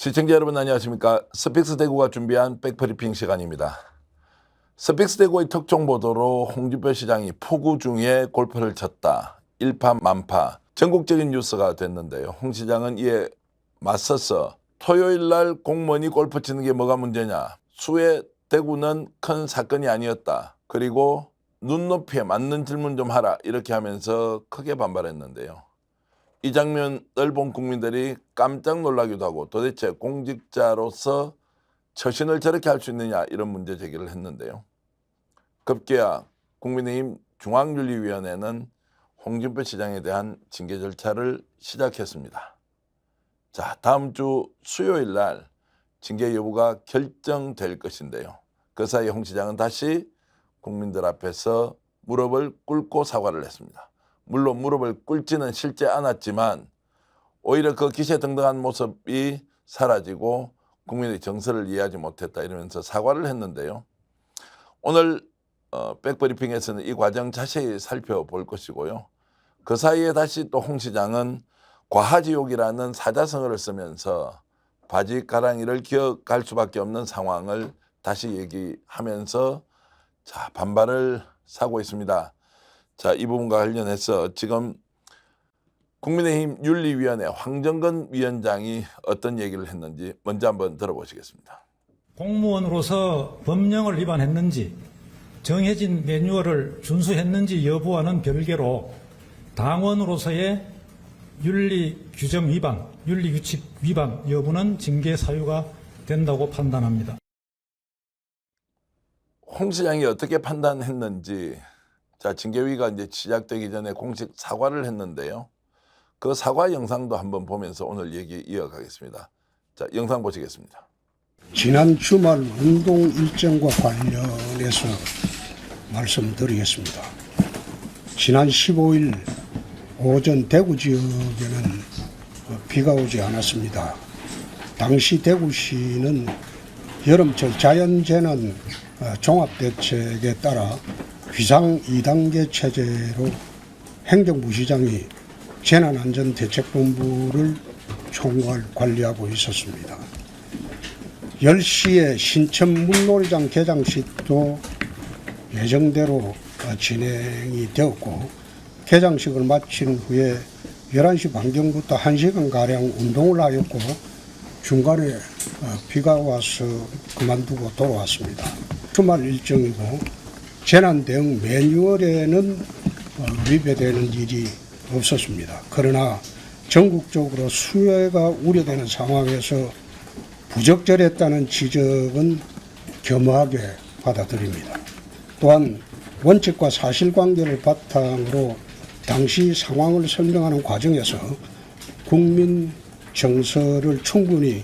시청자 여러분 안녕하십니까. 스픽스대구가 준비한 백브리핑 시간입니다. 스픽스대구의 특종 보도로 홍준표 시장이 폭우 중에 골프를 쳤다. 일파만파 전국적인 뉴스가 됐는데요. 홍 시장은 이에 맞서서 토요일 날 공무원이 골프 치는 게 뭐가 문제냐. 수해 대구는 큰 사건이 아니었다. 그리고 눈높이에 맞는 질문 좀 하라. 이렇게 하면서 크게 반발했는데요. 이 장면을 본 국민들이 깜짝 놀라기도 하고 도대체 공직자로서 처신을 저렇게 할 수 있느냐 이런 문제 제기를 했는데요. 급기야 국민의힘 중앙윤리위원회는 홍준표 시장에 대한 징계 절차를 시작했습니다. 자, 다음 주 수요일 날 징계 여부가 결정될 것인데요. 그 사이 홍 시장은 다시 국민들 앞에서 무릎을 꿇고 사과를 했습니다. 물론 무릎을 꿇지는 실제 않았지만 오히려 그 기세등등한 모습이 사라지고 국민의 정서를 이해하지 못했다 이러면서 사과를 했는데요. 오늘 백브리핑에서는 이 과정 자세히 살펴볼 것이고요. 그 사이에 다시 또 홍 시장은 과하지욕이라는 사자성어를 쓰면서 바지가랑이를 기어갈 수밖에 없는 상황을 다시 얘기하면서 자, 반발을 사고 있습니다. 자, 이 부분과 관련해서 지금 국민의힘 윤리위원회 황정근 위원장이 어떤 얘기를 했는지 먼저 한번 들어보시겠습니다. 공무원으로서 법령을 위반했는지 정해진 매뉴얼을 준수했는지 여부와는 별개로 당원으로서의 윤리 규정 위반, 윤리 규칙 위반 여부는 징계 사유가 된다고 판단합니다. 홍 시장이 어떻게 판단했는지 자, 징계위가 이제 시작되기 전에 공식 사과를 했는데요. 그 사과 영상도 한번 보면서 오늘 얘기 이어가겠습니다. 자, 영상 보시겠습니다. 지난 주말 운동 일정과 관련해서 말씀드리겠습니다. 지난 15일 오전 대구 지역에는 비가 오지 않았습니다. 당시 대구시는 여름철 자연재난 종합대책에 따라 비상 2단계 체제로 행정부시장이 재난안전대책본부를 총괄 관리하고 있었습니다. 10시에 신천 물놀이장 개장식도 예정대로 진행이 되었고 개장식을 마친 후에 11시 반경부터 1시간가량 운동을 하였고 중간에 비가 와서 그만두고 돌아왔습니다. 주말 일정이고 재난 대응 매뉴얼에는 위배되는 일이 없었습니다. 그러나 전국적으로 수해가 우려되는 상황에서 부적절했다는 지적은 겸허하게 받아들입니다. 또한 원칙과 사실관계를 바탕으로 당시 상황을 설명하는 과정에서 국민 정서를 충분히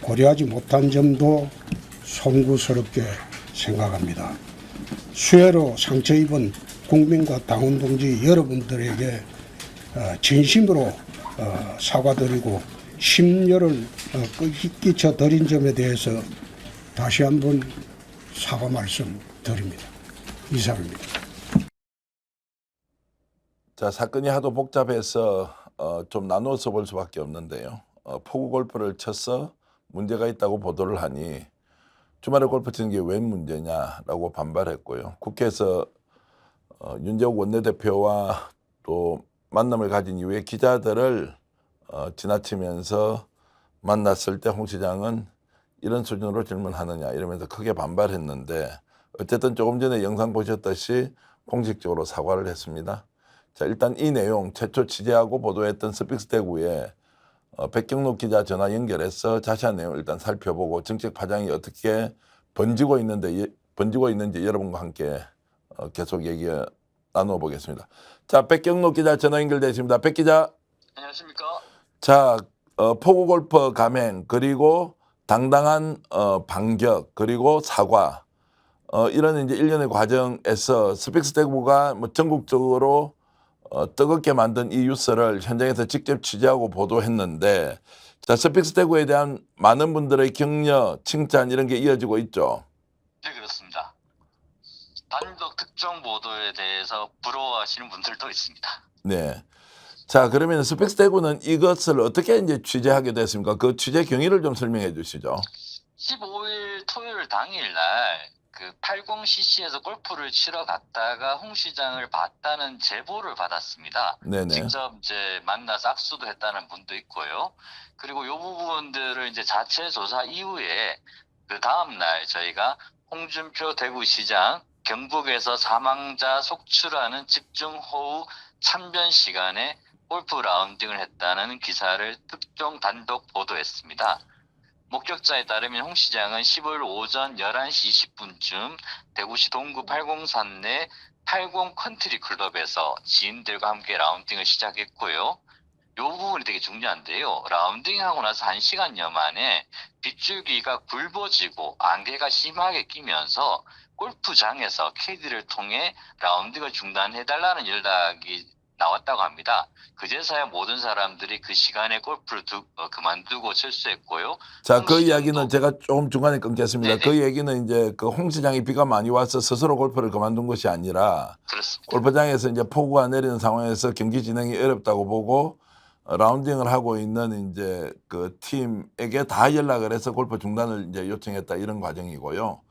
고려하지 못한 점도 송구스럽게 생각합니다. 수해로 상처 입은 국민과 당원 동지 여러분들에게 진심으로 사과드리고 심려를 끼쳐 드린 점에 대해서 다시 한번 사과 말씀 드립니다. 이상입니다. 자, 사건이 하도 복잡해서 좀 나누어서 볼 수밖에 없는데요. 폭우 골프를 쳐서 문제가 있다고 보도를 하니 주말에 골프 치는 게 왜 문제냐라고 반발했고요. 국회에서 윤재욱 원내대표와 또 만남을 가진 이후에 기자들을 지나치면서 만났을 때 홍 시장은 이런 수준으로 질문하느냐 이러면서 크게 반발했는데 어쨌든 조금 전에 영상 보셨듯이 공식적으로 사과를 했습니다. 자, 일단 이 내용 최초 취재하고 보도했던 스픽스대구에 백경록 기자 전화 연결해서 자세한 내용을 일단 살펴보고 정책 파장이 어떻게 번지고 있는지 여러분과 함께 계속 얘기 나누어 보겠습니다. 자, 백경록 기자 전화 연결되십니다. 백 기자. 안녕하십니까? 자, 폭우 골프 감행 그리고 당당한 반격 그리고 사과 이런 이제 일련의 과정에서 스픽스대구가 뭐 전국적으로 뜨겁게 만든 이 뉴스를 현장에서 직접 취재하고 보도했는데 자, 스픽스대구에 대한 많은 분들의 격려, 칭찬 이런 게 이어지고 있죠. 네, 그렇습니다. 단독 특정 보도에 대해서 부러워하시는 분들도 있습니다. 네. 자, 그러면 스펙스 대구는 이것을 어떻게 이제 취재하게 됐습니까? 그 취재 경위를 좀 설명해 주시죠. 15일 토요일 당일날 그 80cc에서 골프를 치러 갔다가 홍 시장을 봤다는 제보를 받았습니다. 네네. 직접 이제 만나서 악수도 했다는 분도 있고요. 그리고 이 부분들을 이제 자체 조사 이후에 그 다음날 저희가 홍준표 대구시장 경북에서 사망자 속출하는 집중호우 참변 시간에 골프 라운딩을 했다는 기사를 특종 단독 보도했습니다. 목격자에 따르면 홍 시장은 15일 오전 11시 20분쯤 대구시 동구 803 내 80 컨트리 클럽에서 지인들과 함께 라운딩을 시작했고요. 이 부분이 되게 중요한데요. 라운딩하고 나서 1시간여 만에 빗줄기가 굵어지고 안개가 심하게 끼면서 골프장에서 캐디를 통해 라운딩을 중단해달라는 연락이 나왔다고 합니다. 그제서야 모든 사람들이 그 시간에 골프를 그만두고 철수했고요. 자, 홍 그 시장도- 이야기는 제가 조금 중간에 끊겠습니다. 네네. 그 얘기는 이제 그 홍 시장이 비가 많이 와서 스스로 골프를 그만둔 것이 아니라 그렇습니다. 골프장에서 이제 폭우가 내리는 상황에서 경기 진행이 어렵다고 보고 라운딩을 하고 있는 이제 그 팀에게 다 연락을 해서 골프 중단을 이제 요청했다 이런 과정이고요.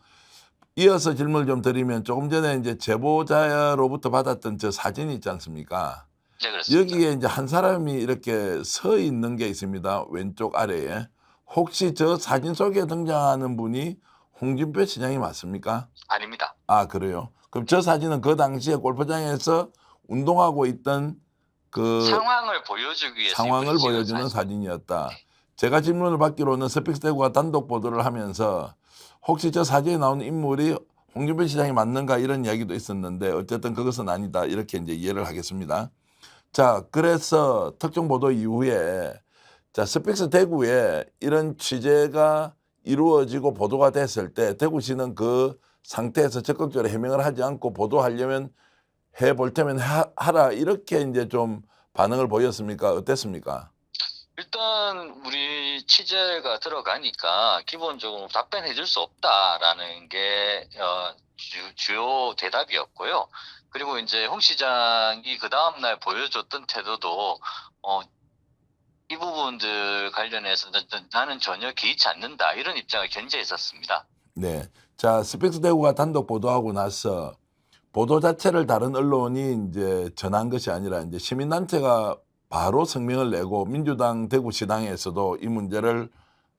이어서 질문을 좀 드리면 조금 전에 이제 제보자로부터 받았던 저 사진이 있지 않습니까? 네, 그렇습니다. 여기에 이제 한 사람이 이렇게 서 있는 게 있습니다. 왼쪽 아래에. 혹시 저 사진 속에 등장하는 분이 홍준표 시장이 맞습니까? 아닙니다. 아, 그래요? 그럼 저 사진은 그 당시에 골프장에서 운동하고 있던 그 상황을 보여주기 위해서 상황을 이분이 찍은 보여주는 사진. 사진이었다. 제가 질문을 받기로는 스픽스 대구가 단독 보도를 하면서 혹시 저 사진에 나오는 인물이 홍준표 시장이 맞는가 이런 이야기도 있었는데 어쨌든 그것은 아니다 이렇게 이제 이해를 하겠습니다. 자, 그래서 특정 보도 이후에 자, 스픽스 대구에 이런 취재가 이루어지고 보도가 됐을 때 대구시는 그 상태에서 적극적으로 해명을 하지 않고 보도하려면 해볼 테면 하라 이렇게 이제 좀 반응을 보였습니까? 어땠습니까? 일단 우리 취재가 들어가니까 기본적으로 답변해 줄 수 없다라는 게 주요 대답이었고요. 그리고 이제 홍 시장이 그 다음날 보여줬던 태도도 이 부분들 관련해서 나는 전혀 개의치 않는다 이런 입장을 견지했었습니다. 네. 자, 스픽스 대구가 단독 보도하고 나서 보도 자체를 다른 언론이 이제 전한 것이 아니라 이제 시민단체가 바로 성명을 내고 민주당 대구시당에서도 이 문제를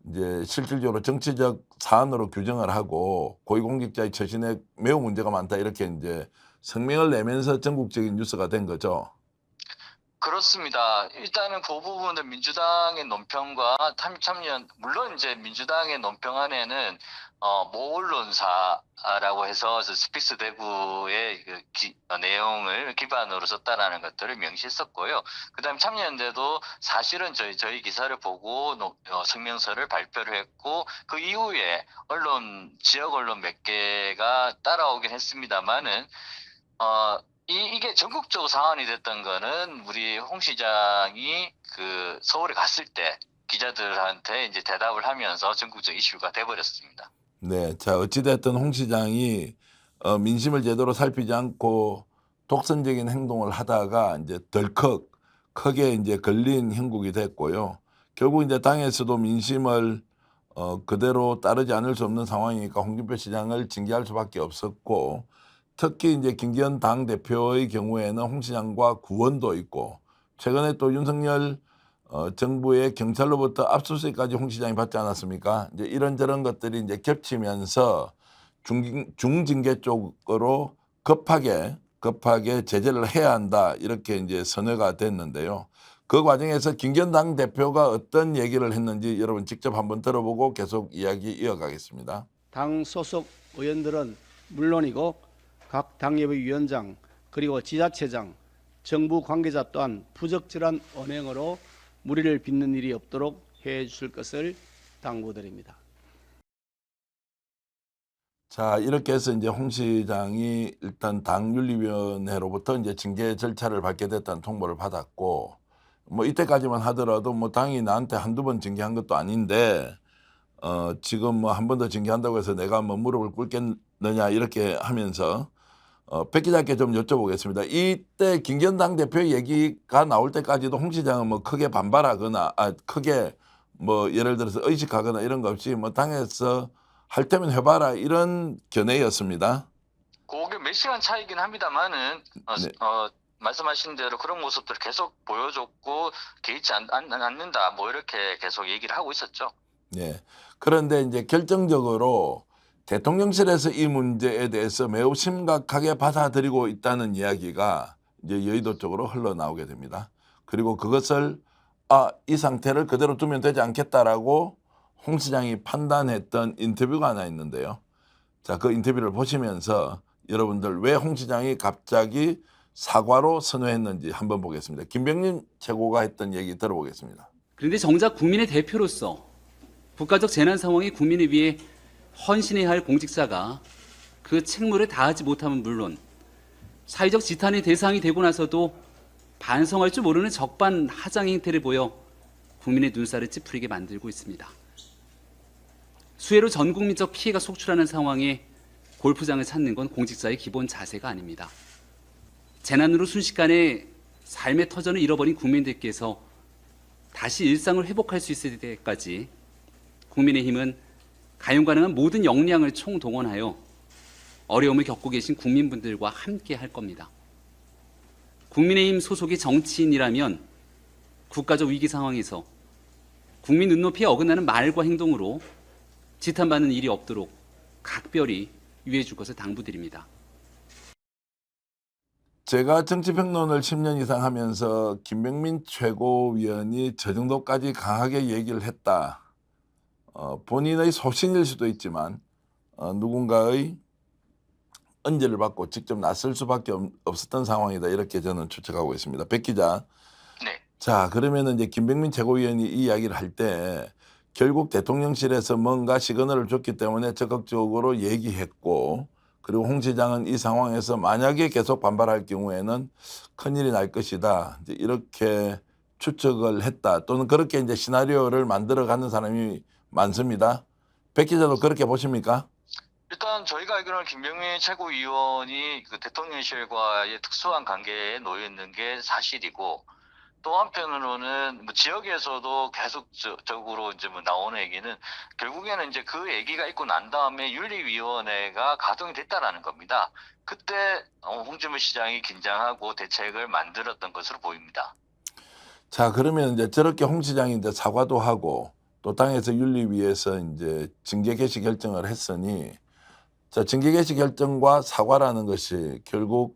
이제 실질적으로 정치적 사안으로 규정을 하고 고위공직자의 처신에 매우 문제가 많다 이렇게 이제 성명을 내면서 전국적인 뉴스가 된 거죠. 그렇습니다. 일단은 그 부분은 민주당의 논평과 참여 물론 이제 민주당의 논평 안에는 모 언론사라고 해서 스픽스 대구의 내용을 기반으로 썼다라는 것들을 명시했었고요. 그다음 참여연대도 사실은 저희 기사를 보고 성명서를 발표를 했고 그 이후에 지역 언론 몇 개가 따라오긴 했습니다만은 이게 전국적으로 상황이 됐던 거는 우리 홍 시장이 그 서울에 갔을 때 기자들한테 이제 대답을 하면서 전국적 이슈가 돼버렸습니다. 네. 자, 어찌됐든 홍 시장이 민심을 제대로 살피지 않고 독선적인 행동을 하다가 이제 덜컥 크게 이제 걸린 형국이 됐고요. 결국 이제 당에서도 민심을 그대로 따르지 않을 수 없는 상황이니까 홍준표 시장을 징계할 수밖에 없었고 특히 이제 김기현 당대표의 경우에는 홍 시장과 구원도 있고 최근에 또 윤석열 정부의 경찰로부터 압수수색까지 홍 시장이 받지 않았습니까? 이제 이런저런 것들이 이제 겹치면서 중징계 쪽으로 급하게 제재를 해야 한다 이렇게 이제 선회가 됐는데요. 그 과정에서 김기현 당대표가 어떤 얘기를 했는지 여러분 직접 한번 들어보고 계속 이야기 이어가겠습니다. 당 소속 의원들은 물론이고 각 당협의 위원장 그리고 지자체장, 정부 관계자 또한 부적절한 언행으로 무리를 빚는 일이 없도록 해 주실 것을 당부드립니다. 자, 이렇게 해서 이제 홍 시장이 일단 당윤리위원회로부터 이제 징계 절차를 밟게 됐다는 통보를 받았고, 뭐 이때까지만 하더라도 뭐 당이 나한테 한두 번 징계한 것도 아닌데, 지금 뭐 한 번 더 징계한다고 해서 내가 뭐 무릎을 꿇겠느냐 이렇게 하면서 백 기자께 좀 여쭤보겠습니다. 이때 김기현 대표 얘기가 나올 때까지도 홍 시장은 뭐 크게 반발하거나 크게 뭐 예를 들어서 의식하거나 이런 거 없이 뭐 당에서 할 테면 해봐라 이런 견해였습니다. 그게 몇 시간 차이긴 합니다만은 네. 말씀하신 대로 그런 모습들을 계속 보여줬고 개의치 않는다 뭐 이렇게 계속 얘기를 하고 있었죠. 네. 그런데 이제 결정적으로 대통령실에서 이 문제에 대해서 매우 심각하게 받아들이고 있다는 이야기가 이제 여의도 쪽으로 흘러나오게 됩니다. 그리고 그것을 이 상태를 그대로 두면 되지 않겠다라고 홍 시장이 판단했던 인터뷰가 하나 있는데요. 자, 그 인터뷰를 보시면서 여러분들 왜 홍 시장이 갑자기 사과로 선회했는지 한번 보겠습니다. 김병민 최고가 했던 얘기 들어보겠습니다. 그런데 정작 국민의 대표로서 국가적 재난 상황에 국민을 위해 헌신해야 할 공직자가 그 책무를 다하지 못하면 물론 사회적 지탄의 대상이 되고 나서도 반성할 줄 모르는 적반하장 행태를 보여 국민의 눈살을 찌푸리게 만들고 있습니다. 수해로 전 국민적 피해가 속출하는 상황에 골프장을 찾는 건 공직자의 기본 자세가 아닙니다. 재난으로 순식간에 삶의 터전을 잃어버린 국민들께서 다시 일상을 회복할 수 있을 때까지 국민의힘은 가용 가능한 모든 역량을 총동원하여 어려움을 겪고 계신 국민분들과 함께 할 겁니다. 국민의힘 소속의 정치인이라면 국가적 위기 상황에서 국민 눈높이에 어긋나는 말과 행동으로 지탄받는 일이 없도록 각별히 유의해 줄 것을 당부드립니다. 제가 정치평론을 10년 이상 하면서 김병민 최고위원이 저 정도까지 강하게 얘기를 했다. 본인의 소신일 수도 있지만 누군가의 언제를 받고 직접 나설 수밖에 없었던 상황이다. 이렇게 저는 추측하고 있습니다. 백 기자. 네. 자, 그러면은 이제 김병민 최고위원이 이 이야기를 할 때 결국 대통령실에서 뭔가 시그널을 줬기 때문에 적극적으로 얘기했고, 그리고 홍 시장은 이 상황에서 만약에 계속 반발할 경우에는 큰일이 날 것이다. 이제 이렇게 추측을 했다. 또는 그렇게 이제 시나리오를 만들어가는 사람이 많습니다. 백 기자도 그렇게 보십니까? 일단 저희가 알기로는 김병민 최고위원이 그 대통령실과의 특수한 관계에 놓여 있는 게 사실이고, 또 한편으로는 뭐 지역에서도 계속적으로 이제 뭐 나오는 얘기는 결국에는 이제 그 얘기가 있고 난 다음에 윤리위원회가 가동이 됐다라는 겁니다. 그때 홍준표 시장이 긴장하고 대책을 만들었던 것으로 보입니다. 자, 그러면 이제 저렇게 홍 시장이 이제 사과도 하고 또 당에서 윤리위에서 이제 징계 개시 결정을 했으니, 자, 징계 개시 결정과 사과라는 것이 결국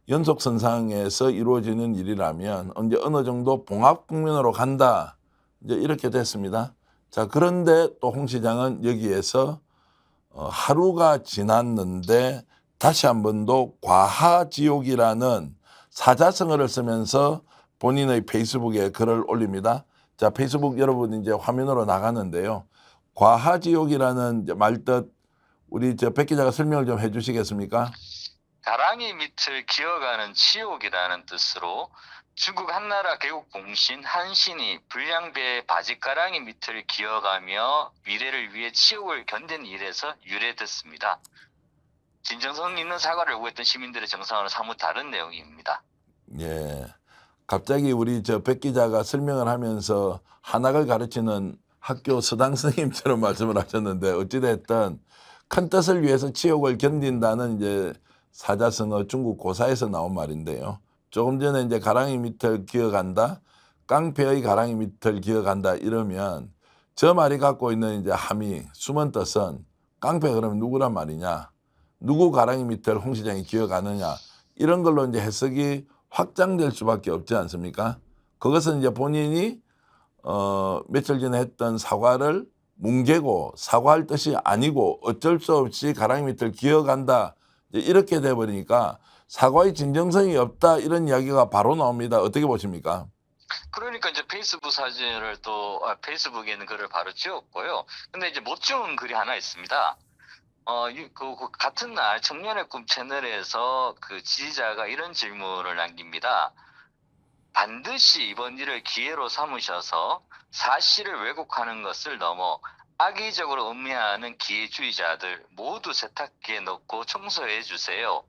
연속선상에서 이루어지는 일이라면 이제 어느 정도 봉합 국면으로 간다. 이제 이렇게 됐습니다. 자, 그런데 또 홍 시장은 여기에서 하루가 지났는데 다시 한 번 더 과하지옥이라는 사자성어를 쓰면서 본인의 페이스북에 글을 올립니다. 자, 페이스북 여러분 이제 화면으로 나가는데요. 과하지옥이라는 말뜻 우리 백 기자가 설명을 좀 해주시겠습니까? 가랑이 밑을 기어가는 지옥이라는 뜻으로 중국 한나라 개국 공신 한신이 불량배의 바짓가랑이 밑을 기어가며 미래를 위해 지옥을 견딘 일에서 유래됐습니다. 진정성 있는 사과를 요구했던 시민들의 정서와는 사뭇 다른 내용입니다. 예. 갑자기 우리 백 기자가 설명을 하면서 한학을 가르치는 학교 서당 선생님처럼 말씀을 하셨는데, 어찌됐든 큰 뜻을 위해서 지옥을 견딘다는 이제 사자성어 중국 고사에서 나온 말인데요. 조금 전에 이제 가랑이 밑을 기어간다, 깡패의 가랑이 밑을 기어간다 이러면 저 말이 갖고 있는 이제 함의, 숨은 뜻은 깡패 그러면 누구란 말이냐, 누구 가랑이 밑을 홍 시장이 기어가느냐, 이런 걸로 이제 해석이 확장될 수밖에 없지 않습니까? 그것은 이제 본인이 며칠 전에 했던 사과를 뭉개고 사과할 뜻이 아니고 어쩔 수 없이 가랑이 밑을 기어간다, 이렇게 돼버리니까 사과의 진정성이 없다, 이런 이야기가 바로 나옵니다. 어떻게 보십니까? 그러니까 이제 페이스북 사진을 또 페이스북에 있는 글을 바로 지웠고요. 근데 이제 못 지운 글이 하나 있습니다. 그 같은 날 청년의 꿈 채널에서 그 지지자가 이런 질문을 남깁니다. 반드시 이번 일을 기회로 삼으셔서 사실을 왜곡하는 것을 넘어 악의적으로 음해하는 기회주의자들 모두 세탁기에 넣고 청소해 주세요.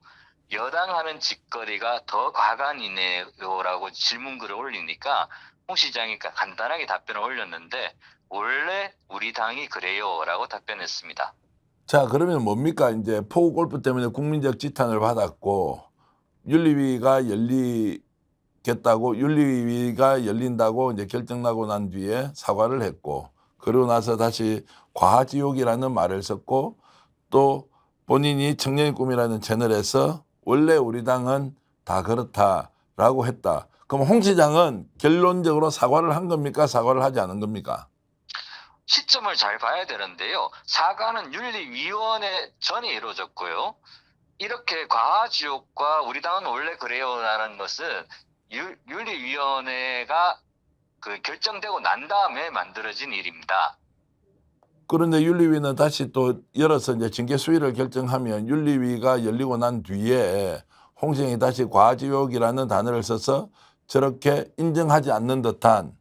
여당 하는 짓거리가 더 과간이네요라고 질문글을 올리니까 홍 시장이 간단하게 답변을 올렸는데 원래 우리 당이 그래요라고 답변했습니다. 자, 그러면 뭡니까? 이제 포구 골프 때문에 국민적 지탄을 받았고 윤리위가 열리겠다고 윤리위가 열린다고 이제 결정나고 난 뒤에 사과를 했고 그러고 나서 다시 과지옥이라는 말을 썼고 또 본인이 청년의 꿈이라는 채널에서 원래 우리 당은 다 그렇다라고 했다. 그럼 홍 시장은 결론적으로 사과를 한 겁니까? 사과를 하지 않은 겁니까? 시점을 잘 봐야 되는데요. 사과는 윤리위원회 전에 이루어졌고요. 이렇게 과지옥과 우리 당은 원래 그래요라는 것은 윤리위원회가 결정되고 난 다음에 만들어진 일입니다. 그런데 윤리위는 다시 또 열어서 이제 징계 수위를 결정하면 윤리위가 열리고 난 뒤에 홍 시장이 다시 과지옥이라는 단어를 써서 저렇게 인정하지 않는 듯한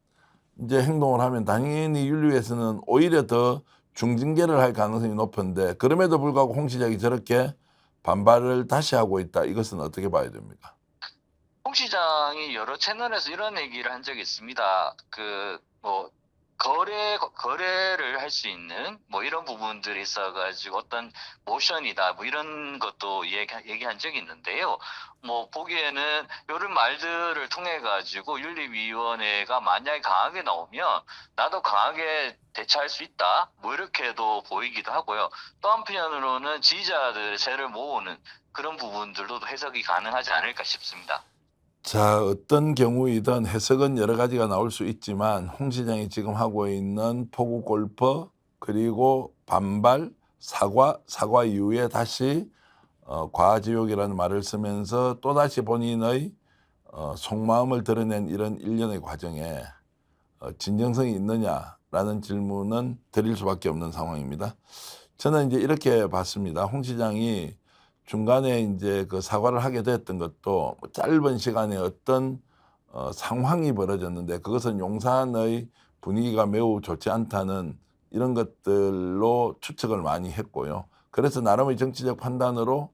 이제 행동을 하면 당연히 윤리위에서는 오히려 더 중징계를 할 가능성이 높은데 그럼에도 불구하고 홍 시장이 저렇게 반발을 다시 하고 있다. 이것은 어떻게 봐야 됩니까? 홍 시장이 여러 채널에서 이런 얘기를 한 적이 있습니다. 거래를 할 수 있는 이런 부분들이 있어가지고 어떤 모션이다 이런 것도 얘기한 적이 있는데요. 보기에는 이런 말들을 통해 가지고 윤리위원회가 만약에 강하게 나오면 나도 강하게 대처할 수 있다 이렇게도 보이기도 하고요. 또 한편으로는 지지자들의 세를 모으는 그런 부분들도 해석이 가능하지 않을까 싶습니다. 자, 어떤 경우이든 해석은 여러 가지가 나올 수 있지만 홍 시장이 지금 하고 있는 포구 골프 그리고 반발 사과 이후에 다시 과지옥이라는 말을 쓰면서 또다시 본인의 속마음을 드러낸 이런 일련의 과정에 진정성이 있느냐라는 질문은 드릴 수밖에 없는 상황입니다. 저는 이제 이렇게 봤습니다. 홍 시장이 중간에 이제 그 사과를 하게 됐던 것도 짧은 시간에 어떤 상황이 벌어졌는데 그것은 용산의 분위기가 매우 좋지 않다는 이런 것들로 추측을 많이 했고요. 그래서 나름의 정치적 판단으로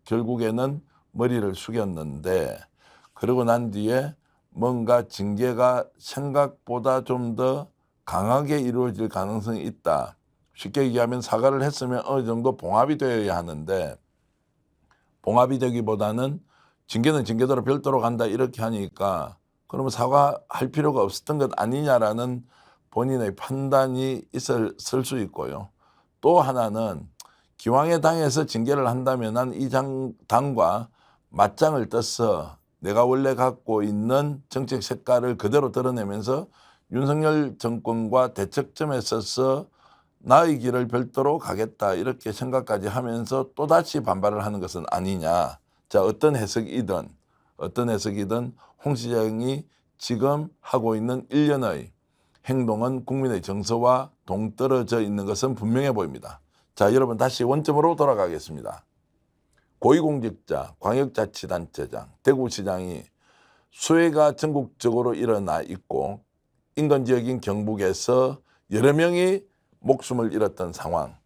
결국에는 머리를 숙였는데 그러고 난 뒤에 뭔가 징계가 생각보다 좀 더 강하게 이루어질 가능성이 있다. 쉽게 얘기하면 사과를 했으면 어느 정도 봉합이 되어야 하는데 봉합이 되기보다는 징계는 징계대로 별도로 간다 이렇게 하니까 그러면 사과할 필요가 없었던 것 아니냐라는 본인의 판단이 있을 수 있고요. 또 하나는 기왕에 당에서 징계를 한다면 난 이 당과 맞짱을 떠서 내가 원래 갖고 있는 정책 색깔을 그대로 드러내면서 윤석열 정권과 대척점에 서서 나의 길을 별도로 가겠다 이렇게 생각까지 하면서 또다시 반발을 하는 것은 아니냐. 자, 어떤 해석이든 홍 시장이 지금 하고 있는 일련의 행동은 국민의 정서와 동떨어져 있는 것은 분명해 보입니다. 자, 여러분 다시 원점으로 돌아가겠습니다. 고위공직자, 광역자치단체장, 대구시장이 수해가 전국적으로 일어나 있고 인근지역인 경북에서 여러 명이 목숨을 잃었던 상황,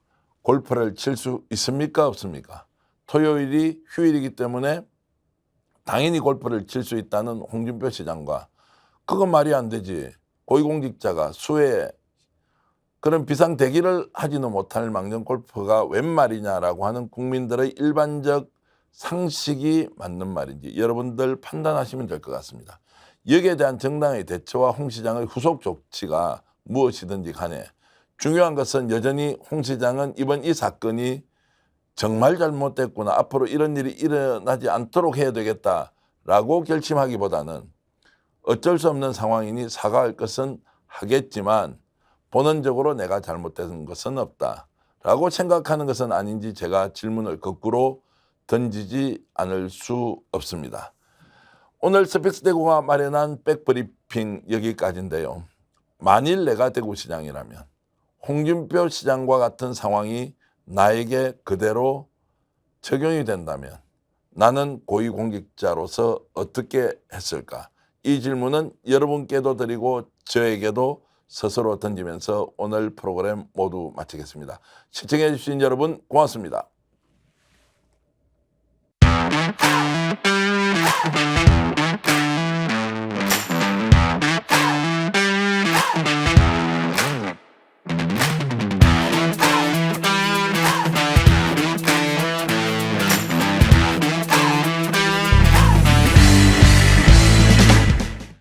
골프를 칠 수 있습니까? 없습니까? 토요일이 휴일이기 때문에 당연히 골프를 칠 수 있다는 홍준표 시장과 그건 말이 안 되지. 고위공직자가 수해에 그런 비상대기를 하지는 못할 망정 골프가 웬 말이냐라고 하는 국민들의 일반적 상식이 맞는 말인지 여러분들 판단하시면 될 것 같습니다. 여기에 대한 정당의 대처와 홍 시장의 후속 조치가 무엇이든지 간에 중요한 것은 여전히 홍 시장은 이번 이 사건이 정말 잘못됐구나. 앞으로 이런 일이 일어나지 않도록 해야 되겠다라고 결심하기보다는 어쩔 수 없는 상황이니 사과할 것은 하겠지만 본원적으로 내가 잘못된 것은 없다라고 생각하는 것은 아닌지 제가 질문을 거꾸로 던지지 않을 수 없습니다. 오늘 스픽스 대구가 마련한 백브리핑 여기까지인데요. 만일 내가 대구시장이라면 홍준표 시장과 같은 상황이 나에게 그대로 적용이 된다면 나는 고위공직자로서 어떻게 했을까? 이 질문은 여러분께도 드리고 저에게도 스스로 던지면서 오늘 프로그램 모두 마치겠습니다. 시청해 주신 여러분 고맙습니다. Thank you.